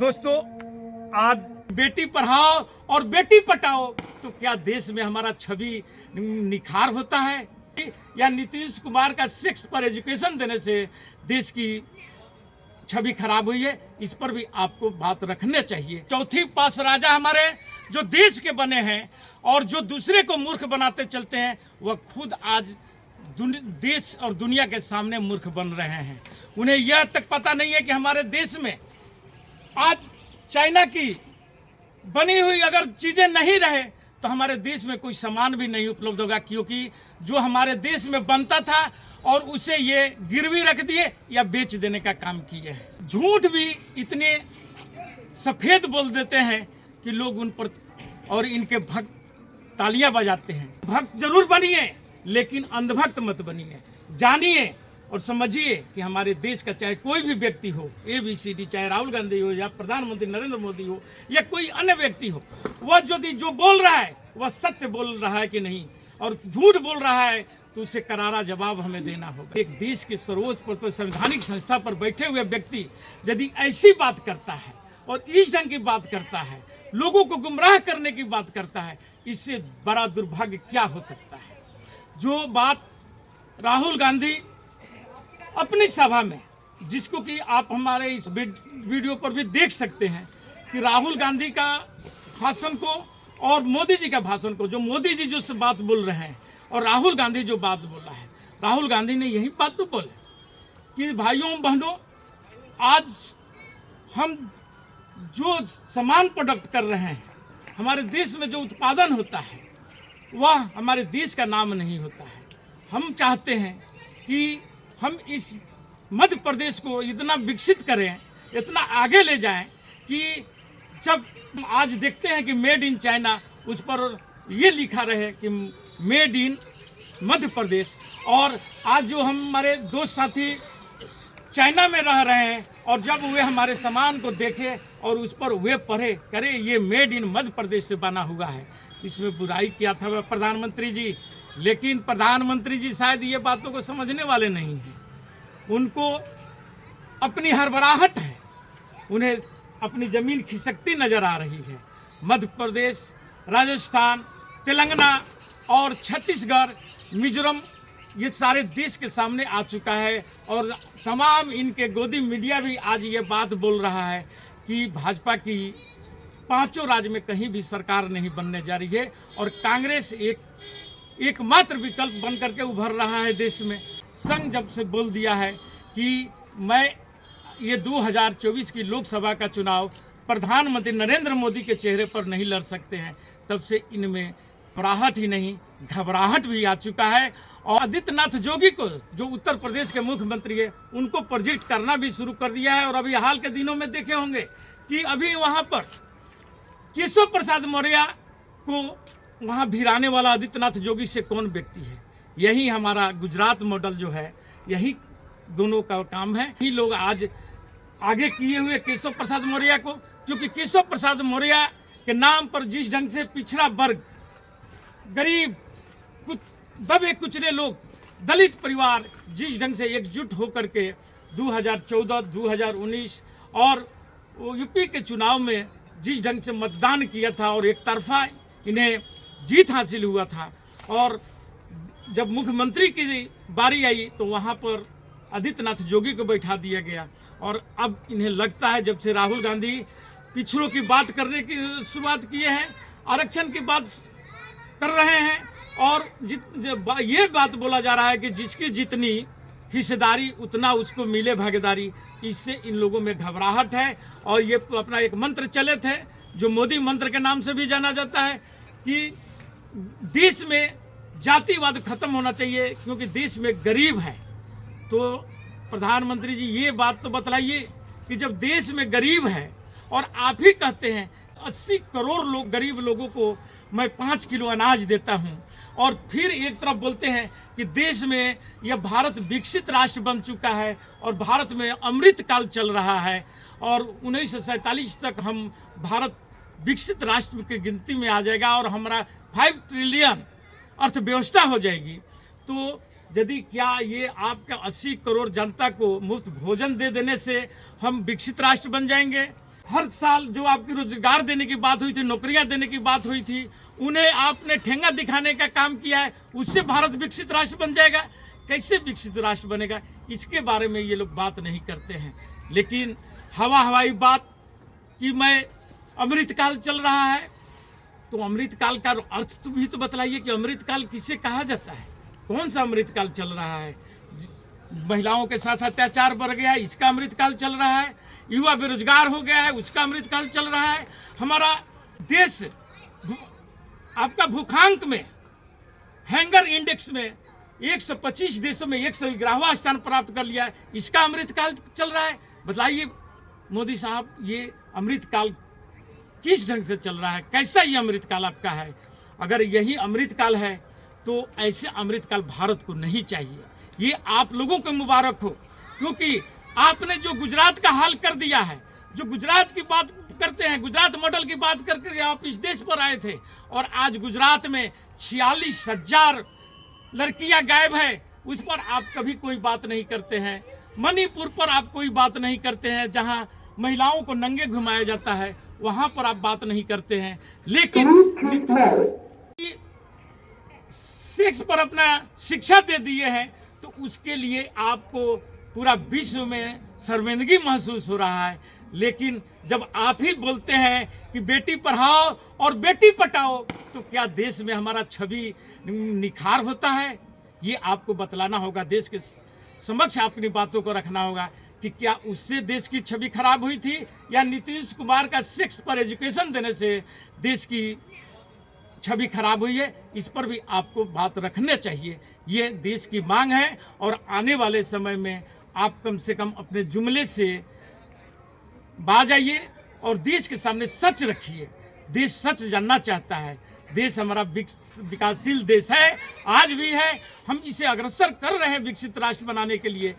दोस्तों, आज बेटी पढ़ाओ और बेटी पटाओ तो क्या देश में हमारा छवि निखार होता है, या नीतीश कुमार का सेक्स पर एजुकेशन देने से देश की छवि खराब हुई है? इस पर भी आपको बात रखने चाहिए। चौथी पास राजा हमारे जो देश के बने हैं और जो दूसरे को मूर्ख बनाते चलते हैं, वह खुद आज देश और दुनिया के सामने मूर्ख बन रहे हैं। उन्हें यह तक पता नहीं है कि हमारे देश में आज चाइना की बनी हुई अगर चीजें नहीं रहे तो हमारे देश में कोई सामान भी नहीं उपलब्ध होगा, क्योंकि जो हमारे देश में बनता था और उसे ये गिरवी रख दिए या बेच देने का काम किए हैं। झूठ भी इतने सफेद बोल देते हैं कि लोग उन पर और इनके भक्त तालियां बजाते हैं। भक्त जरूर बनिए, लेकिन अंधभक्त मत बनिए। जानिए और समझिए कि हमारे देश का चाहे कोई भी व्यक्ति हो, ABCD, चाहे राहुल गांधी हो या प्रधानमंत्री नरेंद्र मोदी हो या कोई अन्य व्यक्ति हो, वह यदि जो बोल रहा है वह सत्य बोल रहा है कि नहीं और झूठ बोल रहा है तो उसे करारा जवाब हमें देना होगा। एक देश के सर्वोच्च पद पर संवैधानिक संस्था पर बैठे हुए व्यक्ति यदि ऐसी बात करता है और इस ढंग की बात करता है, लोगों को गुमराह करने की बात करता है, इससे बड़ा दुर्भाग्य क्या हो सकता है? जो बात राहुल गांधी अपनी सभा में, जिसको कि आप हमारे इस वीडियो पर भी देख सकते हैं कि राहुल गांधी का भाषण को और मोदी जी का भाषण को, जो मोदी जी जो बात बोल रहे हैं और राहुल गांधी जो बात बोला है, राहुल गांधी ने यही बात तो बोले कि भाइयों बहनों, आज हम जो सामान प्रोडक्ट कर रहे हैं, हमारे देश में जो उत्पादन होता है वह हमारे देश का नाम नहीं होता है। हम चाहते हैं कि हम इस मध्य प्रदेश को इतना विकसित करें, इतना आगे ले जाएं कि जब आज देखते हैं कि मेड इन चाइना, उस पर ये लिखा रहे कि मेड इन मध्य प्रदेश। और आज जो हमारे दोस्त साथी चाइना में रह रहे हैं और जब वे हमारे सामान को देखे और उस पर वे पढ़े, करे ये मेड इन मध्य प्रदेश से बना हुआ है, इसमें बुराई किया था वह प्रधानमंत्री जी। लेकिन प्रधानमंत्री जी शायद ये बातों को समझने वाले नहीं हैं। उनको अपनी हड़बड़ाहट है, उन्हें अपनी ज़मीन खिसकती नज़र आ रही है। मध्य प्रदेश, राजस्थान, तेलंगाना और छत्तीसगढ़, मिजोरम, ये सारे देश के सामने आ चुका है और तमाम इनके गोदी मीडिया भी आज ये बात बोल रहा है कि भाजपा की पांचों राज्य में कहीं भी सरकार नहीं बनने जा रही है और कांग्रेस एकमात्र विकल्प बन करके उभर रहा है देश में। संघ जब से बोल दिया है कि मैं ये 2024 की लोकसभा का चुनाव प्रधानमंत्री नरेंद्र मोदी के चेहरे पर नहीं लड़ सकते हैं, तब से इनमें फराहट ही नहीं घबराहट भी आ चुका है। और आदित्यनाथ जोगी को, जो उत्तर प्रदेश के मुख्यमंत्री है, उनको प्रोजेक्ट करना भी शुरू कर दिया है। और अभी हाल के दिनों में देखे होंगे कि अभी वहाँ पर केशव प्रसाद मौर्य को वहाँ भिराने वाला आदित्यनाथ जोगी से कौन व्यक्ति है? यही हमारा गुजरात मॉडल जो है, यही दोनों का काम है। ही लोग आज आगे किए हुए केशव प्रसाद मौर्य को, क्योंकि केशव प्रसाद मौर्य के नाम पर जिस ढंग से पिछड़ा वर्ग, गरीब, दबे कुचले लोग, दलित परिवार जिस ढंग से एकजुट होकर के 2014, 2019 और यूपी के चुनाव में जिस ढंग से मतदान किया था और एक तरफा इन्हें जीत हासिल हुआ था, और जब मुख्यमंत्री की बारी आई तो वहाँ पर आदित्यनाथ जोगी को बैठा दिया गया। और अब इन्हें लगता है, जब से राहुल गांधी पिछड़ों की बात करने की शुरुआत किए हैं, आरक्षण की बात कर रहे हैं और ये बात बोला जा रहा है कि जिसकी जितनी हिस्सेदारी उतना उसको मिले भागीदारी, इससे इन लोगों में घबराहट है। और ये अपना एक मंत्र चले थे, जो मोदी मंत्र के नाम से भी जाना जाता है, कि देश में जातिवाद खत्म होना चाहिए क्योंकि देश में गरीब है। तो प्रधानमंत्री जी ये बात तो बतलाइए कि जब देश में गरीब है और आप ही कहते हैं 80 करोड़ लोग, गरीब लोगों को मैं 5 किलो अनाज देता हूं, और फिर एक तरफ बोलते हैं कि देश में यह भारत विकसित राष्ट्र बन चुका है और भारत में अमृत काल चल रहा है और 1947 तक हम भारत विकसित राष्ट्र की गिनती में आ जाएगा और हमारा 5 ट्रिलियन अर्थव्यवस्था हो जाएगी। तो यदि क्या ये आपका 80 करोड़ जनता को मुफ्त भोजन दे देने से हम विकसित राष्ट्र बन जाएंगे? हर साल जो आपकी रोजगार देने की बात हुई थी, नौकरियां देने की बात हुई थी, उन्हें आपने ठेंगा दिखाने का काम किया है। उससे भारत विकसित राष्ट्र बन जाएगा? कैसे विकसित राष्ट्र बनेगा, इसके बारे में ये लोग बात नहीं करते हैं। लेकिन हवाई बात कि मैं अमृतकाल चल रहा है, तो अमृतकाल का अर्थ तो भी तो बतलाइए कि अमृतकाल किसे कहा जाता है? कौन सा अमृतकाल चल रहा है? महिलाओं के साथ अत्याचार बढ़ गया है, इसका अमृतकाल चल रहा है। युवा बेरोजगार हो गया है, उसका अमृतकाल चल रहा है। हमारा देश आपका भूखांक में, हैंगर इंडेक्स में 125 देशों में 111वां स्थान प्राप्त कर लिया है, इसका अमृतकाल चल रहा है। बताइए मोदी साहब, ये अमृतकाल किस ढंग से चल रहा है? कैसा ये अमृतकाल आपका है? अगर यही अमृतकाल है तो ऐसे अमृतकाल भारत को नहीं चाहिए। ये आप लोगों को मुबारक हो, क्योंकि आपने जो गुजरात का हाल कर दिया है, जो गुजरात की बात करते हैं, गुजरात मॉडल की बात करके आप इस देश पर आए थे, और आज गुजरात में 46,000 लड़कियां गायब है, उस पर आप कभी कोई बात नहीं करते हैं। मणिपुर पर आप कोई बात नहीं करते हैं, जहां महिलाओं को नंगे घुमाया जाता है, वहां पर आप बात नहीं करते हैं। लेकिन सेक्स पर अपना शिक्षा दे दिए हैं, तो उसके लिए आपको पूरा विश्व में शर्मिंदगी महसूस हो रहा है। लेकिन जब आप ही बोलते हैं कि बेटी पढ़ाओ और बेटी पटाओ, तो क्या देश में हमारा छवि निखार होता है? ये आपको बतलाना होगा, देश के समक्ष अपनी बातों को रखना होगा कि क्या उससे देश की छवि खराब हुई थी, या नीतीश कुमार का सेक्स पर एजुकेशन देने से देश की छवि खराब हुई है? इस पर भी आपको बात रखने चाहिए। ये देश की मांग है, और आने वाले समय में आप कम से कम अपने जुमले से बाज आइए और देश के सामने सच रखिए। देश सच जानना चाहता है। देश हमारा विकासशील देश है, आज भी है। हम इसे अग्रसर कर रहे हैं विकसित राष्ट्र बनाने के लिए।